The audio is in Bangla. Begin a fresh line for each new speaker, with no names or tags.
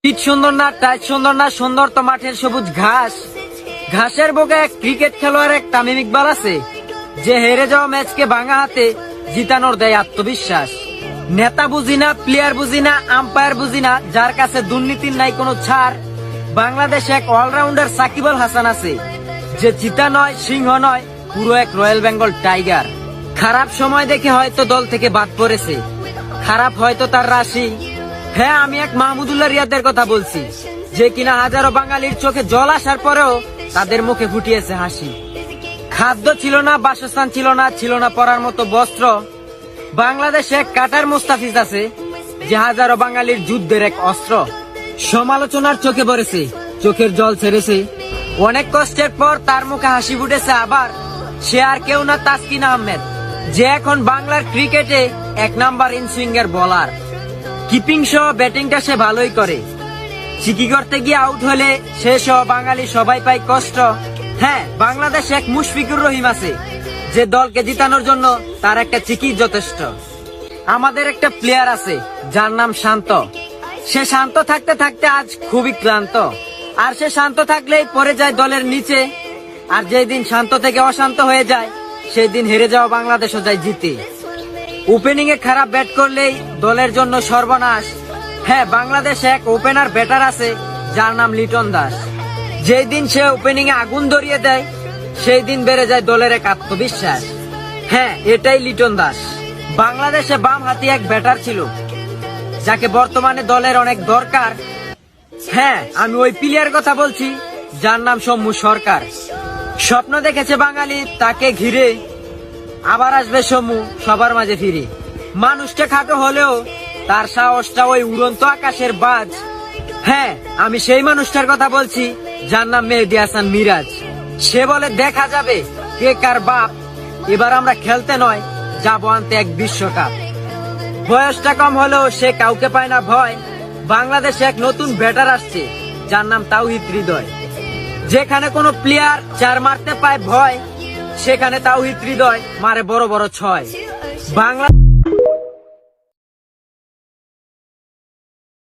পিচ সুন্দর না, টাইট সুন্দর না, সুন্দর তো মাঠের সবুজ ঘাস। ঘাসের বুকে এক ক্রিকেট খেলোয়াড় এক তামিম ইকবাল আছে, যে হেরে যাওয়া ম্যাচকে ভাঙা হাতে জিতানোর দেয় আত্মবিশ্বাস। নেতা বুঝি না, প্লেয়ার বুঝি না, আম্পায়ার বুঝি না, যার কাছে দুর্নীতির নাই কোনো ছাড়। বাংলাদেশে এক অলরাউন্ডার সাকিব আল হাসান আছে, যে চিতা নয়, সিংহ নয়, পুরো এক রয়্যাল বেঙ্গল টাইগার। খারাপ সময় দেখে হয়তো দল থেকে বাদ পড়েছে, খারাপ হয়তো তার রাশি। হ্যাঁ, আমি এক মাহমুদুল্লাহ রিয়াদের কথা বলছি, যে কিনা হাজারো বাঙালির চোখে জল আসার পরেও তাদের মুখে ফুটিয়েছে হাসি। খাদ্য ছিল না, বাসস্থান ছিল না, ছিল না পরার মতো বস্ত্র। বাংলাদেশে এক কাটার মুস্তাফিজ আছে, যে হাজারো বাঙালির যুদ্ধের এক অস্ত্র। সমালোচনার চোখে পড়েছে, চোখের জল ছেড়েছে, অনেক কষ্টের পর তার মুখে হাসি ফুটেছে আবার। সে আর কেউ না, তাসকিন আহমেদ, যে এখন বাংলার ক্রিকেটে এক নাম্বার ইনসুইঙ্গার বোলার। কিপিং সহ ব্যাটিংটা সে ভালোই করে, চিকি করতে গিয়ে আউট হলে সে সহ বাঙালি সবাই পায় কষ্ট। হ্যাঁ, বাংলাদেশে এক মুশফিকুর রহিম আছে, যে দলকে জিতানোর জন্য তার একটা চিকি যথেষ্ট। আমাদের একটা প্লেয়ার আছে, যার নাম শান্ত। সে শান্ত থাকতে থাকতে আজ খুবই ক্লান্ত, আর সে শান্ত থাকলেই পড়ে যায় দলের নিচে। আর যেই দিন শান্ত থেকে অশান্ত হয়ে যায়, সেই দিন হেরে যাওয়া বাংলাদেশও যায় জিতে। ওপেনিং এ খারাপ ব্যাট করলেই দলের জন্য সর্বনাশ। হ্যাঁ, বাংলাদেশে এক ওপেনার ব্যাটার আছে, যার নাম লিটন দাস। যেই দিন সে ওপেনিং এ আগুন ধরিয়ে দেয়, সেই দিন বেড়ে যায় দলের এক আত্মবিশ্বাস। হ্যাঁ, এটাই লিটন দাস। বাংলাদেশে বাম হাতি এক ব্যাটার ছিল, যাকে বর্তমানে দলের অনেক দরকার। হ্যাঁ, আমি ওই প্লেয়ার কথা বলছি, যার নাম সৌম্য সরকার। স্বপ্ন দেখেছে বাঙালি তাকে ঘিরে, আবার আসবে সৌম্য সবার মাঝে ফিরে। মানুষটা খাটো হলেও তার সাহসটা ওই উড়ন্ত আকাশের বাজ। হ্যাঁ, আমি সেই মানুষটার কথা বলছি, যার নাম মেহেদী হাসান মিরাজ। সে বলে, দেখা যাবে কে কার বাপ, এবার আমরা খেলতে নয়, যাবো আনতে এক বিশ্বকাপ। বয়সটা কম হলেও সে কাউকে পায় না ভয়। বাংলাদেশে এক নতুন ব্যাটার আসছে, যার নাম তাওহিদ হৃদয়। যেখানে কোনো প্লেয়ার চার মারতে পায় ভয়, সেখানে তাওহিদ হৃদয় মারে বড় বড় ছয়। বাংলা